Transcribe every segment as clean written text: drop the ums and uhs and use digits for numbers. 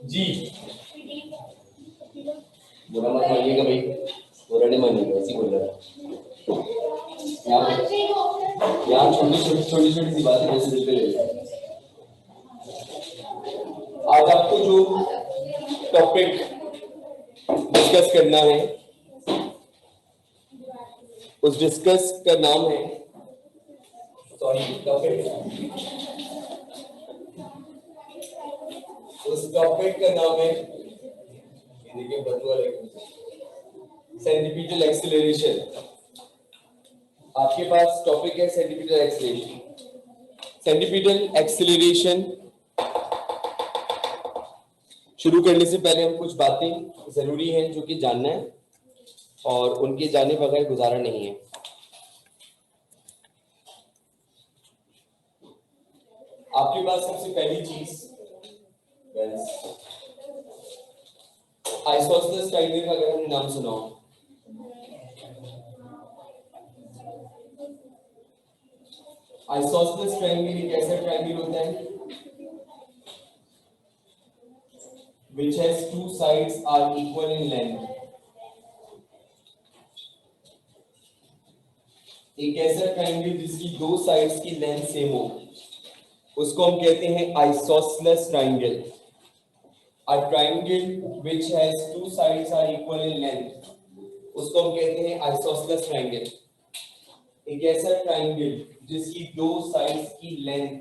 जी बुरा मत मानिएगा भाई, बुरा नहीं मानिएगा, ऐसी बोल रहा है। यहाँ छोटी छोटी सी बातें कैसे दिल पे ले लें। आज आपको जो टॉपिक डिस्कस करना है उस डिस्कस का नाम है, उस टॉपिक का नाम है सेंट्रीपिटल एक्सीलरेशन। आपके पास टॉपिक है सेंट्रीपिटल एक्सीलरेशन। सेंट्रीपिटल एक्सीलरेशन शुरू करने से पहले हम कुछ बातें जरूरी हैं जो कि जानना है और उनके जाने बगैर गुजारा नहीं है। आपके पास सबसे पहली चीज आइसोसेलेस ट्रायंगल का अगर हमने नाम सुना हो, आइसोसेलेस ट्रायंगल एक ऐसा ट्रायंगल होता है which has two sides are equal in length। एक ऐसा ट्रायंगल जिसकी दो साइड्स की लेंथ सेम हो उसको हम कहते हैं isosceles triangle. A triangle which has two sides are equal in length उसको हम कहते हैं आइसोसेलेस ट्रायंगल। एक ऐसा ट्रायंगल जिसकी दो साइड्स की लेंथ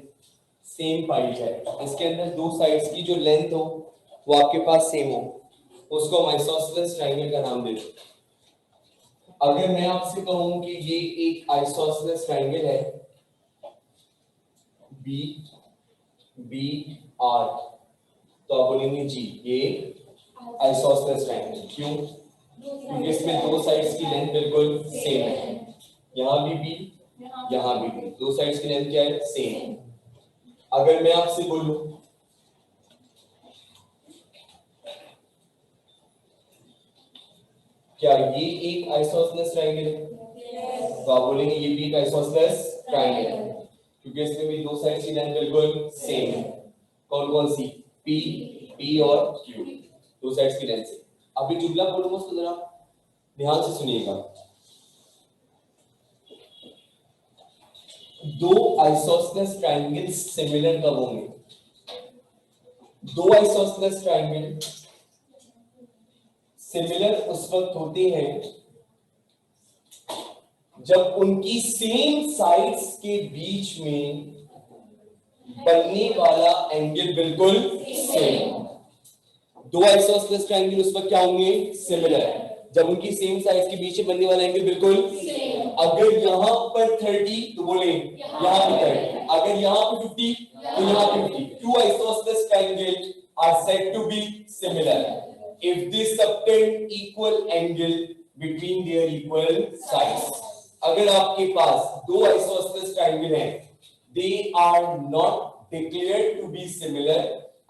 सेम पाई जाए, इसके अंदर दो साइड्स की जो लेंथ हो वो आपके पास सेम हो, उसको हम आइसोसेलेस ट्रायंगल का नाम देते हैं। अगर मैं आपसे कहूं कि ये एक आइसोसेलेस ट्रायंगल है बी बी आर, तो आप बोलेंगे जी ये आइसोसेलेस ट्रायंगल। क्यों? क्योंकि इसमें दो साइड्स की लेंथ बिल्कुल सेम है। यहाँ भी बी, यहाँ भी बी, दो साइड्स की लेंथ क्या है? सेम। अगर मैं आपसे बोलूं क्या ये एक आइसोसेलेस ट्रायंगल है, तो आप बोलेंगे ये भी एक आइसोसेलेस ट्रायंगल है क्योंकि इसमें भी दो साइड्स की लेंथ बिल्कुल सेम है। कौन कौन सी? पी, पी और क्यू, दो साइड्स की लेंथ से। अभी जुमला बोलूंगा उसको जरा ध्यान से सुनिएगा। दो आइसोसेलेस ट्रायंगल्स सिमिलर कब होंगे? दो आइसोसेलेस ट्रायंगल सिमिलर उस वक्त होते हैं जब उनकी सेम साइड्स के बीच में बनने वाला एंगल बिल्कुल सेम। दो आइसोसेलेस ट्रायंगल उस वक्त क्या होंगे? सिमिलर, जब उनकी सेम साइड्स के बीच में बनने वाला एंगल बिल्कुल सेम। अगर यहां पर 30 तो बोले यहां पे 30, अगर यहां पे 50 तो यहां पे 50। Two isosceles triangle are said to be similar if they subtend equal angle between their equal sides। अगर आपके पास दो आइसोसेलेस ट्रायंगल हैं, they are not declared to be similar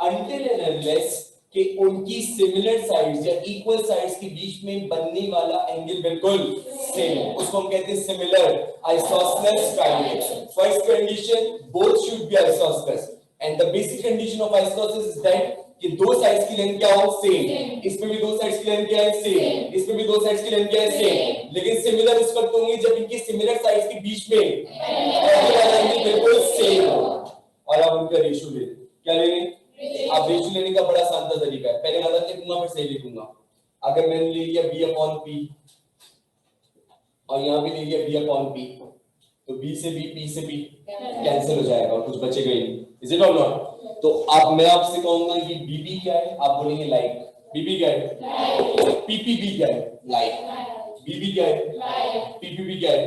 until and unless कि उनकी सिमिलर साइड्स या equal sides के बीच में बनने वाला एंगल बिल्कुल सेम है, उसको हम कहते हैं similar isosceles triangle. First condition both should be isosceles and the basic condition of isosceles is that कि दो साइड्स की लेंथ क्या हो? सेम। इसमें भी दो साइड्स की लेंथ क्या है? सेम। इसमें भी दो साइड्स की लेंथ क्या है? सेम। लेकिन सिमिलर इस वक्त होंगे जब इनकी सिमिलर साइड्स के बीच में एंगल बिल्कुल सेम हो। और अब उनका रेशियो ले, क्या लेंगे? अब रेशियो लेने का बड़ा आसान तरीका है, पहले गलत लिखूंगा फिर सही लिखूंगा। अगर मैंने ले लिया b अपॉन p और यहाँ भी ले लिया b अपॉन p, तो b से b, p से p कैंसिल हो जाएगा और कुछ बचेगा ही नहीं। इज इट और नॉट? तो अब मैं आपसे कहूंगा कि bb क्या है, आप बोलेंगे लाइक। bb क्या है? ppb क्या है? लाइक। bb क्या है? ppb क्या है?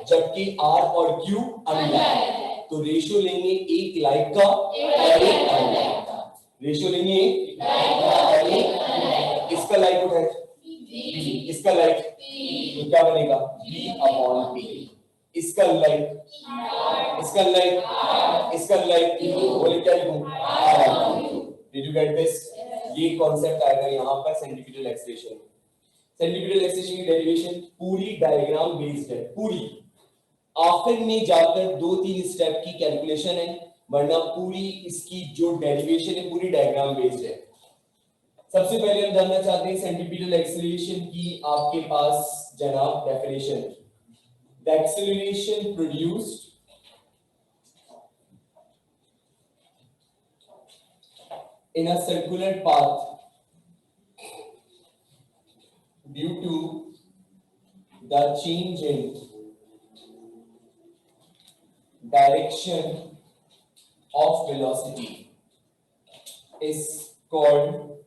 जबकि r और q अनलाइक, तो रेशियो लेंगे एक लाइक का और एक अनलाइक का। रेशियो लेंगे और एक, इसका लाइक उठाए b, इसका लाइक तो क्या बनेगा? b upon p। इसका लाइक, इसका लाइक, इसका लाइक, बोले क्या लिखूं? Did you get this? ये कॉन्सेप्ट आएगा यहाँ पर सेंट्रीपिटल एक्सीलरेशन। सेंट्रीपिटल एक्सीलरेशन की डेरिवेशन पूरी डायग्राम बेस्ड है, पूरी। आखिर में जाकर 2-3 स्टेप की कैलकुलेशन है वरना पूरी इसकी जो डेरिवेशन है पूरी डायग्राम बेस्ड है। सबसे पहले हम जानना चाहते हैं सेंट्रीपिटल एक्सीलरेशन की आपके पास जनाब definition. The acceleration produced in a circular path due to the change in direction of velocity is called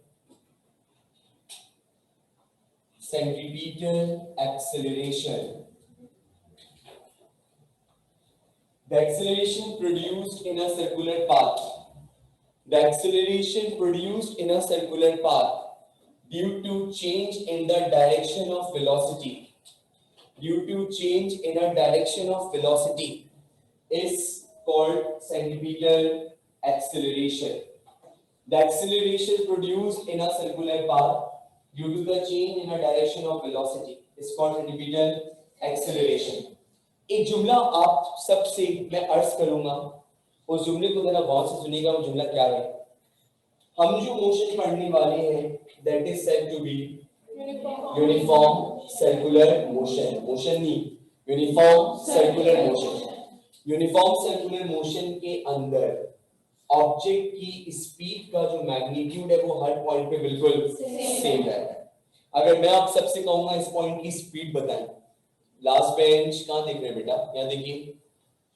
centripetal acceleration. The acceleration produced in a circular path. The acceleration produced in a circular path due to change in the direction of velocity. Due to change in a direction of velocity is called centripetal acceleration. The acceleration produced in a circular path due to the change in a direction of velocity is called centripetal acceleration. एक जुमला आप सबसे मैं अर्ज करूंगा, उस जुमले को जरा गौर से सुनिएगा। वो जुमला क्या है? हम जो मोशन पढ़ने वाले हैं that is said to be uniform circular motion. Motion नहीं, uniform circular motion. Uniform circular motion के अंदर ऑब्जेक्ट की स्पीड का जो मैग्नीट्यूड है वो हर पॉइंट पे बिल्कुल सेम रहता है। अगर मैं आप सबसे कहूंगा इस पॉइंट की स्पीड बताएं, लास्ट बेंच कहां देख रहे हैं बेटा? यहाँ देखिए।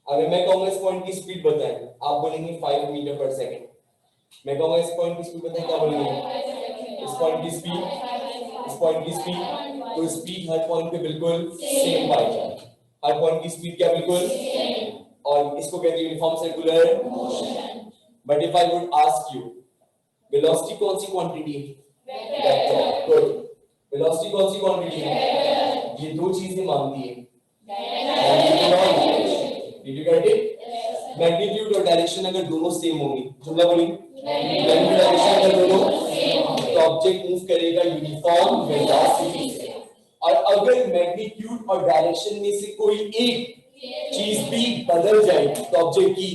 अगर मैं कहूंगा इस पॉइंट की स्पीड बताएं, आप बोलेंगे 5 मीटर पर सेकंड। मैं कहूंगा इस पॉइंट की स्पीड बताएं, क्या बोलेंगे? इस पॉइंट की स्पीड, इस पॉइंट की स्पीड। तो स्पीड हर पॉइंट पे बिल्कुल सेम पाई जाती है। हर पॉइंट की स्पीड क्या बिल्कुल सेम, और इसको कहते हैं uniform circular motion. But if I would ask you velocity कौन सी क्वांटिटी है? वेक्टर। गुड। वेलोसिटी कौन सी क्वांटिटी है? ये दो चीजें मांगती है, Did you get it? Magnitude और डायरेक्शन अगर दोनों सेम होंगी, जुमला बोलेंगे मैग्नीट्यूड डायरेक्शन अगर दोनों सेम होंगे तो ऑब्जेक्ट मूव करेगा यूनिफॉर्म वेलोसिटी से। और अगर मैग्नीट्यूड और डायरेक्शन में से कोई एक चीज भी बदल जाए तो ऑब्जेक्ट की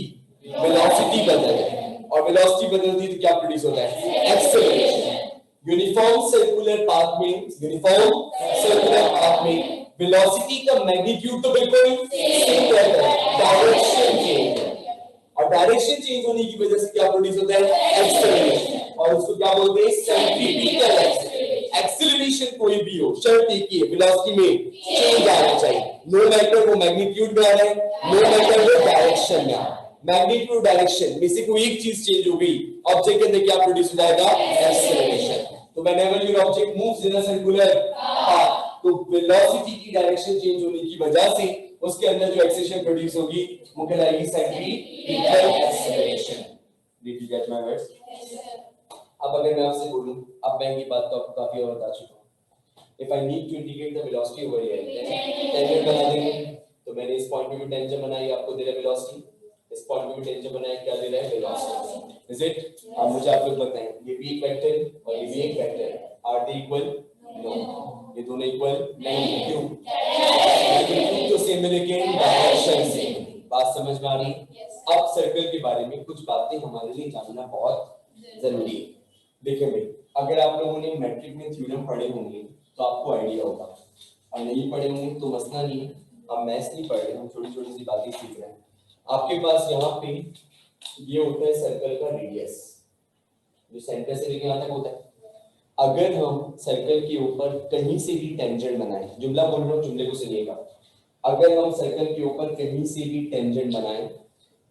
वेलोसिटी बदल जाए, और वेलोसिटी बदलती तो क्या प्रोड्यूस होता है? एक्सेलरेशन। यूनिफॉर्म सर्कुलर पाथ में वेलोसिटी का मैग्नीट्यूड तो बिल्कुल सेम रहता है, डायरेक्शन चेंज है, और डायरेक्शन चेंज होने की वजह से क्या प्रोड्यूस होता है? एक्सेलरेशन। और उसको क्या बोलते हैं? Centripetal acceleration. एक्सेलरेशन कोई भी हो, शर्त एक ही है, वेलोसिटी में चेंज आना चाहिए। नो मैटर वो मैग्नीट्यूड में आ रहा है, नो मैटर वो डायरेक्शन में आ रहा है। मैग्नीट्यूड डायरेक्शन में से कोई एक चीज चेंज हो गई, ऑब्जेक्ट के अंदर क्या प्रोड्यूस हो जाएगा? एक्सेलरेशन। तो whenever your object moves in a circular path, तो वेलोसिटी की डायरेक्शन चेंज होने की वजह से उसके अंदर जो एक्सेलरेशन प्रोड्यूस होगी वो कहलाएगी centripetal acceleration. Did you get my words? अब अगर मैं आपसे बोलूं, अब मैं ये बात तो आपको काफी और बता चुका हूं। If I need to indicate the velocity over here, tangent बना देंगे। तो मैंने इस पॉइंट पे भी टेंजेंट बनाई, आपको दे रहा है वेलोसिटी। इस पॉइंट पे भी टेंजेंट बनाया, क्या दे रहा है? वेलोसिटी। Is it? अब मुझे आप लोग बताएं, ये भी एक वेक्टर और ये भी एक वेक्टर है, आर दे इक्वल? नो, ये दोनों इक्वल नहीं। क्यों? मैग्नीट्यूड तो सेम है लेकिन डायरेक्शन सेम। बात समझ में आ रही? अब सर्कल के बारे में कुछ बातें हमारे लिए जानना बहुत जरूरी है। देखिए भाई, अगर आप लोगों ने मैट्रिक में थ्योरम पढ़े होंगे तो आपको आइडिया होगा, और नहीं पढ़े होंगे तो मसला नहीं है। हम मैथ्स नहीं पढ़ रहे, हम छोटी छोटी सी बातें सीख रहे हैं। आपके पास यहाँ पे ये होता है सर्कल का रेडियस, जो सेंटर से लेके यहाँ तक होता है। अगर हम सर्कल के ऊपर कहीं से भी टेंजेंट बनाएं, जुमला बोल रहा हूँ, जुमले को सुनिएगा। अगर हम सर्कल के ऊपर कहीं से भी टेंजेंट बनाएं,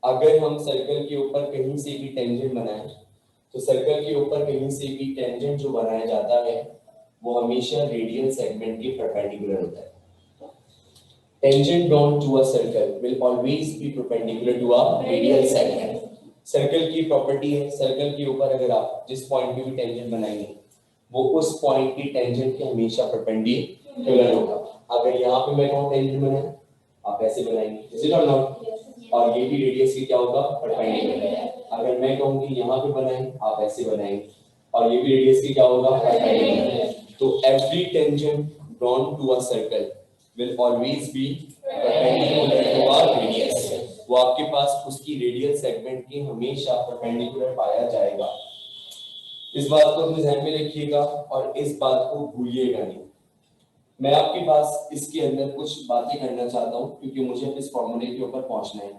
अगर हम सर्कल के ऊपर कहीं से भी टेंजेंट बनाएं, तो सर्कल के ऊपर कहीं से भी टेंजेंट जो बनाया जाता है वो हमेशा रेडियल सेगमेंट के परपेंडिकुलर होता है। Tangent drawn to a circle will always be perpendicular to a radial segment. Circle की प्रॉपर्टी है, सर्कल के ऊपर अगर आप जिस पॉइंट पे भी टेंजेंट बनाएंगे वो उस पॉइंट की टेंजेंट के हमेशा परपेंडिकुलर होगा। अगर यहाँ पे मैं कहूँ टेंजेंट बनाए, आप ऐसे बनाएंगे, इज इट और नॉट? और ये भी रेडियस की क्या होगा? परपेंडिकुलर। अगर मैं कहूँ कि यहाँ पे बनाएं, आप ऐसे बनाएंगे, और ये भी रेडियस की क्या होगा? परपेंडिकुलर। तो every tangent drawn to a circle will always be perpendicular to our radius. वो आपके पास उसकी रेडियल सेगमेंट के हमेशा परपेंडिकुलर पाया जाएगा। इस बात को अपने ध्यान में रखिएगा और इस बात को भूलिएगा नहीं। मैं आपके पास इसके अंदर कुछ बातें करना चाहता हूँ क्योंकि मुझे इस फॉर्मूले के ऊपर पहुंचना है।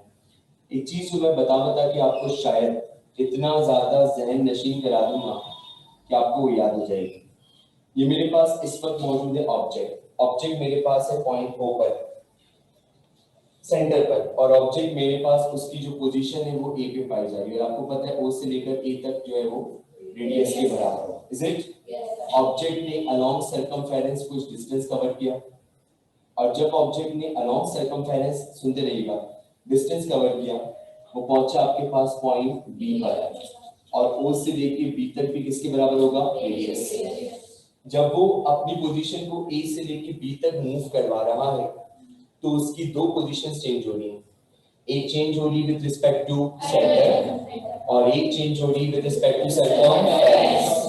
एक चीज जो मैं बता कि आपको शायद इतना ज्यादा जहन नशीन करा दूंगा कि आपको वो याद हो जाएगी। ये मेरे पास इस वक्त मौजूद है ऑब्जेक्ट मेरे पास है पॉइंट O पर, सेंटर पर, और ऑब्जेक्ट मेरे पास उसकी जो पोजीशन है वो A पे पाई जा रही है। और आपको पता है O से लेकर A तक जो है वो रेडियस के बराबर है। Is it? ऑब्जेक्ट ने अलोंग सर्कमफेरेंस कुछ डिस्टेंस कवर किया, और जब ऑब्जेक्ट ने अलोंग सर्कमफेरेंस, सुनते रहिएगा, डिस्टेंस कवर किया, वो पहुंचा आपके पास पॉइंट B पर, और O से लेके B तक भी किसके बराबर होगा? रेडियस। जब वो अपनी पोजीशन को A से लेके B तक मूव करवा रहा है तो उसकी दो पोजीशंस चेंज हो रही हैं। एक चेंज हो रही है विद रिस्पेक्ट टू सेंटर और एक चेंज हो रही है with respect to circumference.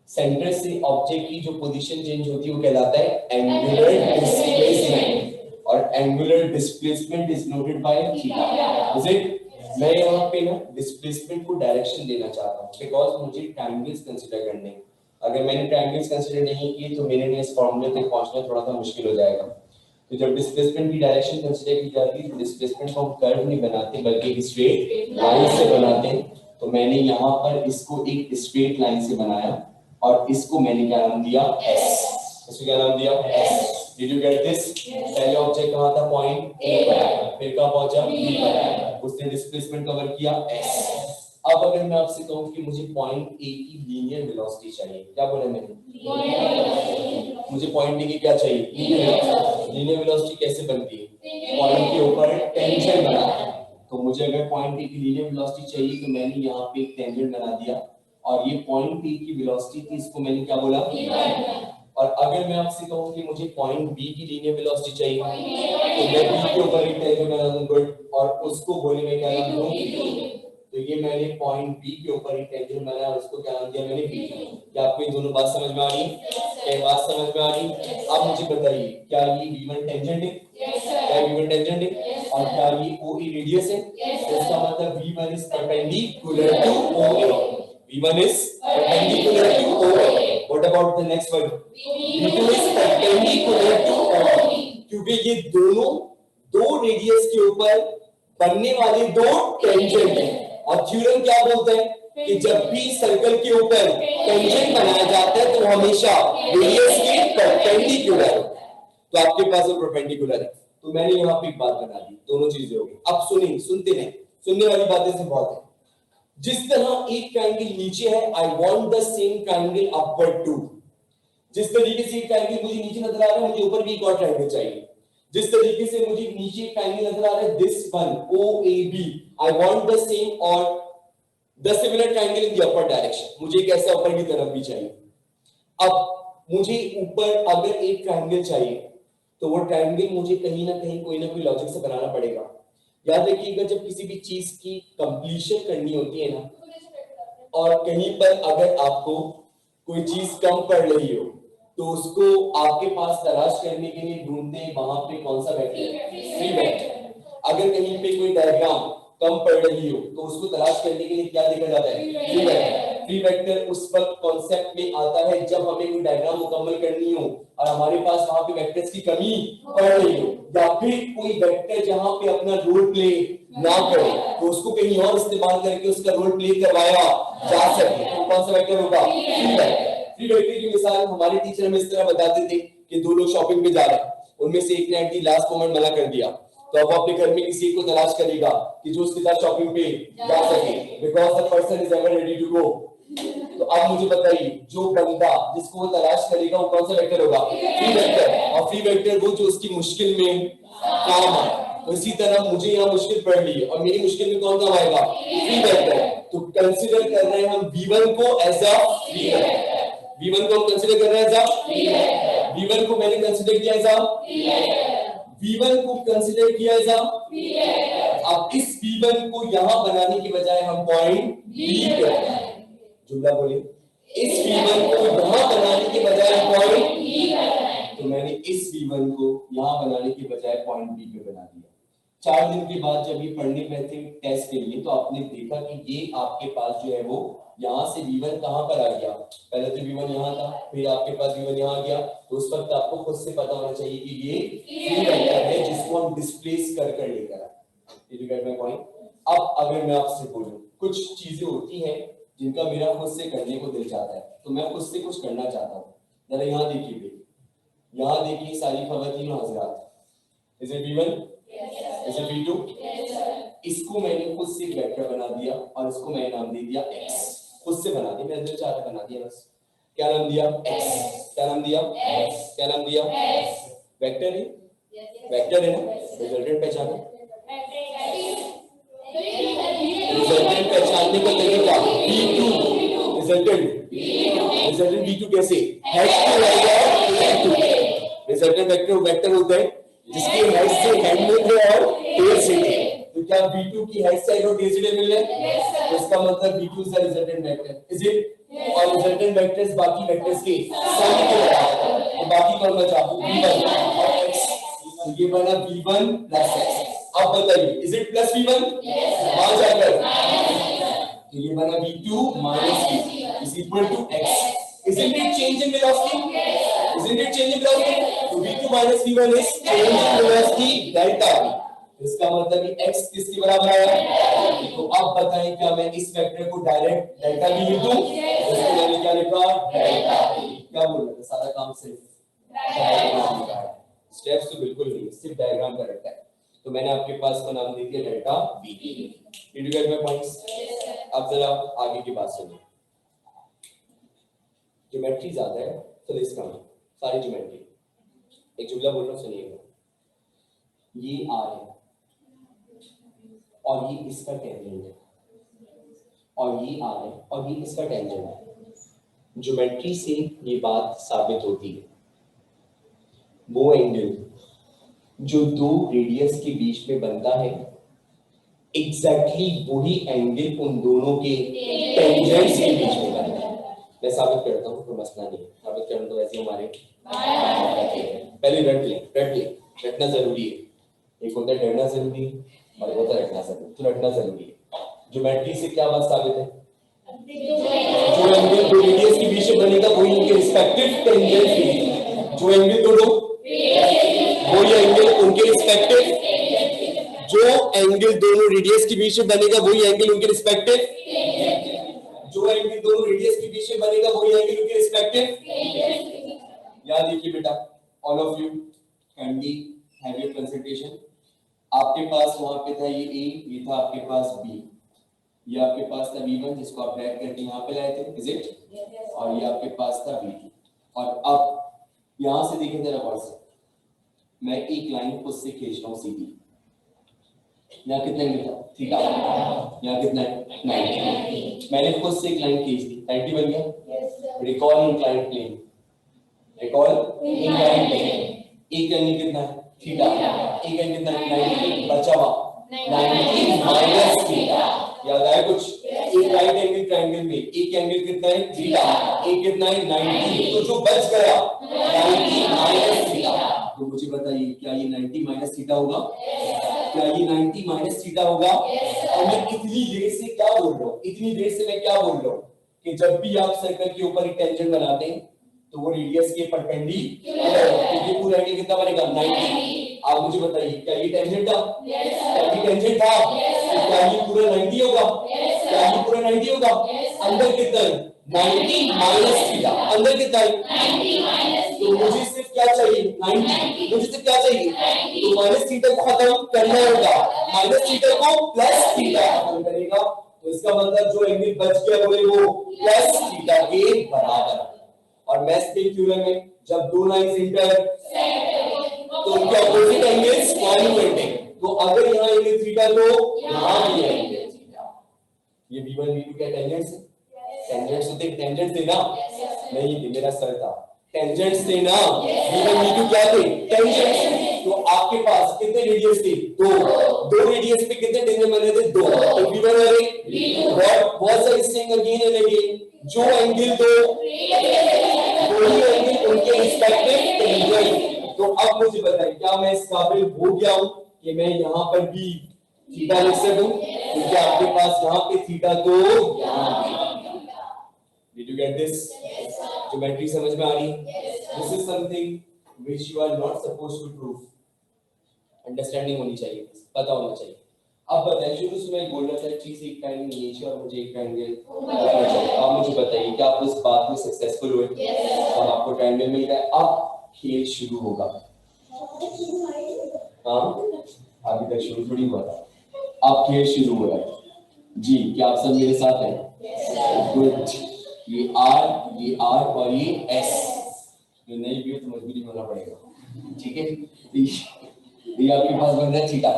Centre से ऑब्जेक्ट की जो पोजीशन चेंज होती है वो कहलाता है एंगुलर डिस्प्लेसमेंट, और angular displacement is noted by theta. Is it? मैं यहाँ पे ना डिस्प्लेसमेंट को डायरेक्शन देना चाहता हूँ बिकॉज मुझे ट्रायंगल्स कंसीडर करने हैं। अगर मैंने ट्रायंगल्स कंसीडर नहीं किए तो मेरे लिए इस फॉर्मूले तक पहुंचना थोड़ा सा मुश्किल हो जाएगा। तो जब डिस्प्लेसमेंट की डायरेक्शन कंसीडर की जाती है तो डिस्प्लेसमेंट को हम कर्व नहीं बनाते बल्कि एक स्ट्रेट लाइन से बनाते हैं। तो मैंने यहाँ पर इसको एक स्ट्रेट लाइन से बनाया और इसको मैंने क्या नाम दिया? S। इसको क्या नाम दिया? S। Did you get this? पहले ऑब्जेक्ट कहाँ था? पॉइंट A पर, फिर कहाँ पहुंचा? B पर, उसने डिस्प्लेसमेंट कवर किया S। अब अगर मैं आपसे कहूँ कि मुझे पॉइंट A की लीनियर वेलोसिटी चाहिए, क्या बोला मैंने? मुझे पॉइंट A की क्या चाहिए? लीनियर वेलोसिटी कैसे बनती है? पॉइंट के ऊपर टेंजेंट बनाते हैं। तो मुझे अगर पॉइंट A की लीनियर वेलोसिटी चाहिए तो मैंने यहाँ पे एक टेंजेंट बना दिया, और ये पॉइंट A की वेलोसिटी थी, इसको मैंने क्या बोला? और अगर मैं आपसे कहूँ कि मुझे पॉइंट B की लीनियर वेलोसिटी चाहिए तो मैं B के ऊपर एक टेंजेंट बना दूं, गुड, और उसको बोले मैं क्या नाम दूं? तो ये मैंने पॉइंट B के ऊपर एक टेंजेंट बनाया और उसको क्या नाम दिया मैंने? B। क्या आपको ये दोनों बात समझ में आ रही है? क्या बात समझ में आ रही है? अब मुझे बताइए, क्या ये V1 टेंजेंट है? क्या V1 टेंजेंट है? और क्या ये OA रेडियस है? इसका मतलब V1 is perpendicular to OA। V1 is perpendicular to OA. What about the next one? V2 is perpendicular to OA. क्योंकि ये दोनों दो रेडियस के ऊपर बनने वाले दो टेंजेंट हैं, और थ्योरम क्या बोलता है कि जब भी सर्कल के ऊपर टेंजेंट बनाया जाता है तो हमेशा रेडियस के परपेंडिकुलर, तो आपके पास वो परपेंडिकुलर है। तो मैंने यहाँ पे एक बात बना दी, दोनों चीजें हो गई। अब सुनिए, सुनते नहीं, सुनने वाली बातें से बहुत है। जिस तरह एक ट्रायंगल नीचे है, I want the same triangle upward too. जिस तरीके से एक ट्रायंगल मुझे नीचे नजर आ रहा है, मुझे ऊपर भी एक और ट्रायंगल चाहिए। जिस तरीके से मुझे नीचे एक ट्रायंगल नजर आ रहा है, this one OAB, I want the same or the similar triangle in the upper direction. मुझे एक ऐसा ऊपर की तरफ भी चाहिए। अब मुझे ऊपर अगर एक ट्रायंगल चाहिए तो वो ट्रायंगल मुझे कहीं ना कहीं कोई ना कोई लॉजिक से बनाना पड़ेगा। याद रखिएगा, जब किसी भी चीज की कंप्लीशन करनी होती है ना, और कहीं पर अगर आपको कोई चीज कम पड़ रही हो तो उसको आपके पास तलाश करने के लिए ढूंढते हैं वहां पे कौन सा वेक्टर? Free vector. अगर कहीं पे कोई डायग्राम कम पड़ रही हो तो उसको तलाश करने के लिए क्या देखा जाता है? Free vector. फ्री वेक्टर उस वक्त कॉन्सेप्ट में आता है जब हमें कोई डायग्राम मुकम्मल करनी हो और हमारे पास वहां पे वेक्टर्स की कमी पड़ रही हो, या फिर कोई वेक्टर जहां पे अपना रोल प्ले ना करे तो उसको कहीं और इस्तेमाल करके उसका रोल प्ले करवाया जा सके, तो कौन सा वेक्टर होगा? Free vector. फ्री वेक्टर की मिसाल हमारे टीचर हमें इस तरह बताते थे कि दो लोग शॉपिंग पे जा रहे हैं, उनमें से एक ने एट दी लास्ट मोमेंट मना कर दिया, तो अब वो अपने घर में किसी एक को तलाश करेगा कि जो उसके साथ शॉपिंग पे जा सके, because the person is ever ready to go. तो अब मुझे बताइए, जो बंदा जिसको वो तलाश करेगा वो कौन सा वेक्टर होगा? Free vector. और फ्री वेक्टर वो जो उसकी मुश्किल में काम आए। तो इसी तरह मुझे यहाँ मुश्किल पड़ रही है और मेरी मुश्किल में कौन काम आएगा? Free vector. तो कंसीडर कर रहे हैं हम V1 को as a free vector. V1 को हम कंसीडर कर रहे हैं as a free vector. V1 को मैंने कंसीडर किया as a free vector. V1 को कंसीडर किया एज अ फ्री वेक्टर। अब इस V1 को यहाँ बनाने के बजाय हम पॉइंट B पे, जुमला बोले, इस V1 को यहाँ बनाने के बजाय पॉइंट B पे, तो मैंने इस V1 को यहाँ बनाने के बजाय पॉइंट B पे बना दिया। 4 दिन के बाद जब ये पढ़ने पे थे टेस्ट के लिए, तो आपने देखा कि ये आपके पास जो है वो यहाँ से V1 कहाँ पर आ गया, पहले तो V1 यहाँ था, फिर आपके पास V1 यहाँ आ गया, तो उस वक्त आपको खुद से पता होना चाहिए कि ये फ्री वेक्टर है जिसको हम डिस्प्लेस कर कर लेकर आए। Did you get my point? अब अगर मैं आपसे बोलूं, कुछ चीजें होती हैं जिनका मेरा खुद से करने को दिल चाहता है, तो मैं खुद से कुछ करना चाहता हूँ। जरा यहाँ देखिए, यहाँ देखिए सारी खवातीन हजरात, is it V1? Is it V2? इसको मैंने खुद से वेक्टर बना दिया और इसको मैंने नाम दे दिया x, खुद से बना दिया, मैंने दिल चाहता बना दिया बस। क्या नाम दिया? x। क्या नाम दिया? x। क्या नाम दिया? x। वेक्टर है, वेक्टर है ना, रिजल्टेंट पहचानो, रिजल्टेंट पहचानने का तरीका V2, रिजल्टेंट V2 कैसे? हेड टू हेड और tail to tail. Resultant vector vector होता है जिसके हेड से हेड मिल रहा है और टेल से टेल। तो क्या V2 की हेड साइड और टेल से टेल मिल रहा है? तो इसका मतलब V2 is the resultant vector, is it? और रिजल्टेंट वेक्टर्स बाकी वेक्टर्स के सम के बराबर है, तो बाकी कौन बचा? V1 और x, तो ये बना V1 प्लस x। अब बताइए, इज इट प्लस V1? वहां जाकर तो ये बना V2 minus V is equal to x। Isn't it change in velocity? Isn't it change in velocity? तो V2 minus V1 is change in velocity delta V। इसका मतलब कि x किसके बराबर आया? तो अब बताएं क्या मैं इस वेक्टर को डायरेक्ट डेल्टा V लिख दूं? इसको मैंने क्या लिखा? Delta V। क्या बोल रहे थे? सारा काम सिर्फ डायग्राम का है, स्टेप्स तो बिल्कुल नहीं, सिर्फ डायग्राम का रहता है। तो मैंने आपके पास का नाम दे दिया delta V। Did you get my points? अब जरा आगे की बात सुनिए। ज्योमेट्री ज्यादा है तो इसका सारी ज्योमेट्री, एक जुमला बोल रहा हूं सुनिएगा। ये R है और ये इसका टेंजेंट है, और ये R है और ये इसका टेंजेंट है। ज्योमेट्री से ये बात साबित होती है, वो एंगल जो दो रेडियस के बीच में बनता है, एग्जैक्टली वही एंगल उन दोनों के टेंजेंट्स के बीच में बनता है। मैं साबित करता हूँ, कोई मसला नहीं, साबित करना तो वैसे हमारे पहले रटना जरूरी है। एक होता है डरना जरूरी है और एक होता है रटना जरूरी, तो रटना जरूरी है। ज्योमेट्री से क्या बात साबित है? जो एंगल दो रेडियस के बीच में बनेगा वही उनके रिस्पेक्टिव टेंजेंट्स के, जो एंगल दोनों वही एंगल उनके रिस्पेक्टिव, जो एंगल दोनों रेडियस के बीच में बनेगा वही एंगल उनके रिस्पेक्टिव, जो एंगल दोनों रेडियस के बीच में बनेगा वही एंगल उनके रिस्पेक्टिव। याद रखिए बेटा, all of you kindly have your concentration. आपके पास वहां पे था ये A, ये था आपके पास B, ये आपके पास था V1 जिसको आप ड्रैग करके यहाँ पे लाए थे, इज इट? और ये आपके पास था V2। और अब यहां से देखें जरा गौर से, मैं एक लाइन खुद से खींच रहा हूँ सीधी। यहाँ कितना एंगल था? थीटा। यहाँ कितना है? 90। मैंने खुद से एक लाइन खींच दी, 90 बन गया। Recall inclined plane, recall inclined plane. एक एंगल कितना है? थीटा। एक एंगल कितना है? 90। बचा हुआ 90 माइनस थीटा। याद आया कुछ? एक राइट एंगल ट्रायंगल में एक एंगल कितना है? थीटा। एक कितना है? 90। तो जो बच गया 90 माइनस थीटा। तो मुझे बताइए क्या ये 90 माइनस थीटा होगा? क्या ये 90 माइनस थीटा होगा? और मैं इतनी देर से क्या बोल रहा हूँ, इतनी देर से मैं क्या बोल रहा हूँ कि जब भी आप सर्कल के ऊपर एक टेंजेंट बनाते हैं तो वो रेडियस के परपेंडिकुलर, तो ये पूरा एंगल कितना बनेगा? 90। आप मुझे बताइए क्या ये टेंजेंट था? क्या ये टेंजेंट था? तो क्या ये पूरा 90 होगा? क्या ये पूरा 90 होगा? अंदर कितना है? 90 माइनस थीटा। अंदर कितना है? 90 माइनस। तो मुझे सिर्फ क्या चाहिए? 90। मुझे सिर्फ क्या चाहिए? तो माइनस थीटा को खत्म करना होगा, माइनस थीटा को प्लस थीटा खत्म करेगा, तो इसका मतलब जो एंगल बच गया वो प्लस थीटा के बराबर। और मैथ्स के थ्योरम में जब दो लाइंस इंटरसेक्ट तो उनके ऑपोजिट एंगल्स कॉन्ग्रुएंट है, तो अगर यहाँ एंगल थीटा तो यहाँ भी एंगल थीटा। ये V1 V2 क्या टेंजेंट्स है? टेंजेंट्स होते हैं, टेंजेंट्स थे ना? नहीं, ये मेरा सर था, टेंजेंट्स थे ना? V1 V2 क्या थे? टेंजेंट्स। तो आपके पास कितने रेडियस थे? दो रेडियस पे कितने टेंजेंट बने थे? दो। तो V1 और V2। What are saying again and again, जो एंगल दो वही एंगल उनके रिस्पेक्टिव टेंजेंट। तो अब मुझे बताइए क्या मैं इस काबिल हो गया हूं कि मैं यहाँ पर भी थीटा लिख सकूं, क्योंकि आपके पास यहाँ पे थीटा तो Did you get this? Geometry समझ में आ रही? This is something which you are not supposed to prove. Understanding होनी चाहिए, पता होना चाहिए। अब बताइए, शुरू से मैं बोल रहा था चीज एक एंगल नीचे और मुझे एक एंगल रखना चाहिए। आप मुझे बताइए कि आप उस बात में सक्सेसफुल हुए? अब आपको ट्रायंगल मिल गया, अब खेल शुरू होगा। हाँ, अभी तक शुरू थोड़ी हुआ था, अब खेल शुरू हो रहा है जी। क्या आप सब मेरे साथ हैं? गुड। ये आर और ये एस, जो नहीं भी हो तो मजबूरी होना पड़ेगा, ठीक है। ये आपके पास बन रहा है थीटा,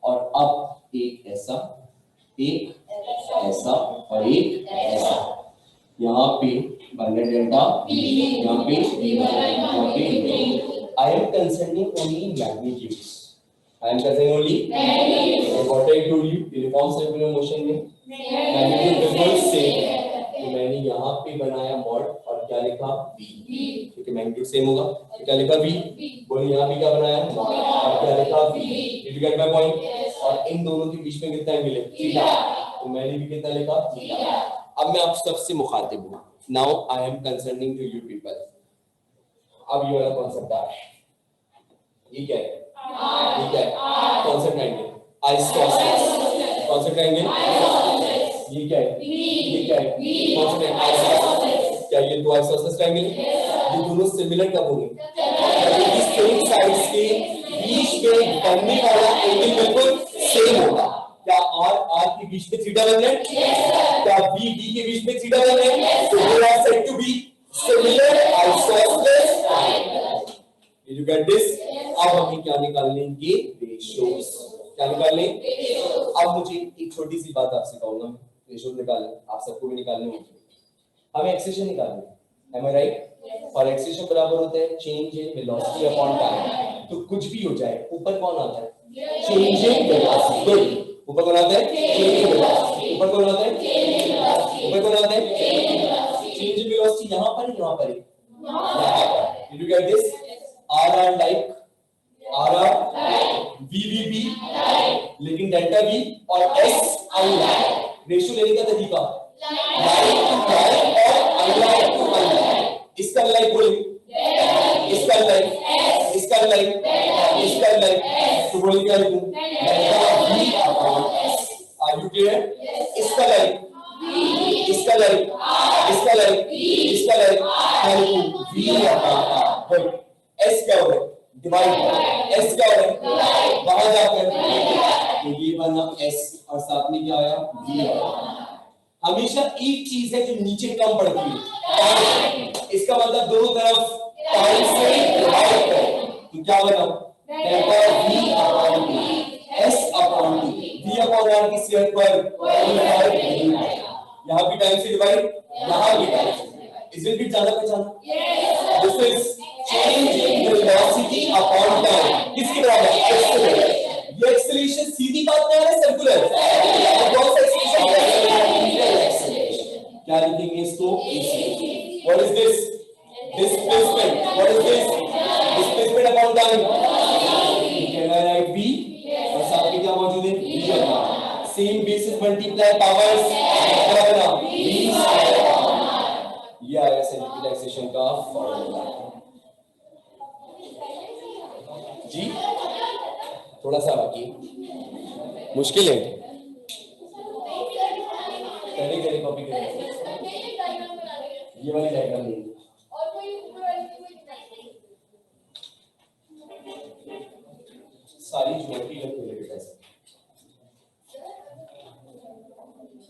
और अब एक ऐसा, एक ऐसा और एक ऐसा, यहाँ पे बन रहा है डेल्टा, यहाँ पे यहाँ पे। I am concerning only magnitudes. I am concerning only magnitudes. What I told you, uniform circular motion में magnitude बिल्कुल सेम है। तो मैंने यहाँ पे बनाया मॉड और क्या लिखा v, क्योंकि मैग्नीट्यूड सेम होगा, तो क्या लिखा v। बोलिए यहाँ पे क्या बनाया और क्या लिखा v। Did you get my point? और इन दोनों के बीच में कितना एंगल है? थीटा। तो मैंने भी कितना लिखा? थीटा। अब मैं आप सबसे मुखातिब हूँ। Now I am concerning to you people. अब ये वाला कॉन्सेप्ट आ रहा है, ये क्या है? ये क्या है? कौन सा ट्रायंगल? आइसोसेलेस। कौन सा ट्रायंगल? ये क्या है? ये क्या है? कौन सा ट्रायंगल? आइसोसेलेस। क्या ये दो आइसोसेलेस ट्रायंगल? ये दोनों सिमिलर कब होंगे? जब सेम साइड्स के बीच में बनने वाला एंगल बिल्कुल सेम होगा। क्या आर के बीच में थीटा बन रहा है? क्या बी के बीच में थीटा बन रहा है? तो they are said to be similar isosceles triangle. Did you get this? अब हमें क्या निकालने? ये रेशियोज। क्या निकालने? अब मुझे एक छोटी सी बात आपसे कहूंगा, रेशियोज निकालने, आप सबको भी निकालने होंगे। हमें एक्सेलेरेशन निकालनी है, am I right? और एक्सेलेरेशन बराबर होता है change in velocity upon time. तो कुछ भी हो जाए, ऊपर कौन आता है? Change in velocity. ऊपर कौन आता है? Change in velocity. ऊपर कौन आता है? ऊपर कौन आता है? Change in velocity. यहाँ पर यहाँ पर Did you get this? R like V, लेकिन डेल्टा V और S I like। रेशियो लेने का तरीका like to like और unlike to unlike। इसका like बोले, इसका like, इसका like, इसका like, तो बोले क्या लिखूं? Delta V upon S। Are you clear? इसका like, इसका like, इसका like, इसका like, क्या लिखूं? V upon R। S क्या हो रहा है? डिवाइड। S क्या हो रहा है? बाहर जाकर, तो ये बना S और साथ में क्या आया? V। हमेशा एक चीज है जो नीचे कम पड़ती है, इसका मतलब दोनों तरफ टाइम से डिवाइड करें, तो क्या बना? Delta V upon T, S upon T, V upon R की स्क्वायर पर यहाँ भी टाइम से डिवाइड, यहाँ भी टाइम से डिवाइड। इज इट ज्यादा पहचाना? This is change in velocity upon time। किसकी बराबर? एक्सेलरेशन। ये एक्सेलरेशन सीधी बात में है, सर्कुलर। कौन सा एक्सेलरेशन? क्या लिखेंगे इसको? What is this? Displacement। What is this? Displacement upon time। Can I write V? और साथ में क्या मौजूद है? V upon same basis multiply powers क्या बना? V square upon R। ये आया रिलैक्सेशन का फॉर्मूला जी। थोड़ा सा बाकी मुश्किल है, करे कॉपी करें। ये वाली डायग्राम नहीं, सारी ज्योमेट्री लग बेटा।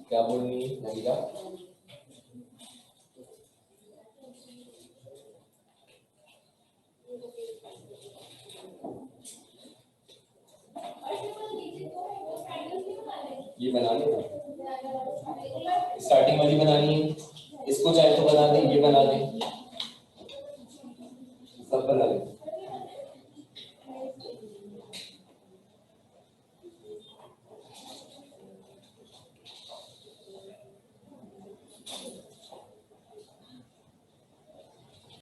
क्या बोलनी लगेगा? ये बनाने का स्टार्टिंग वाली बनानी है, इसको चाहे तो बना दें, ये बना दें,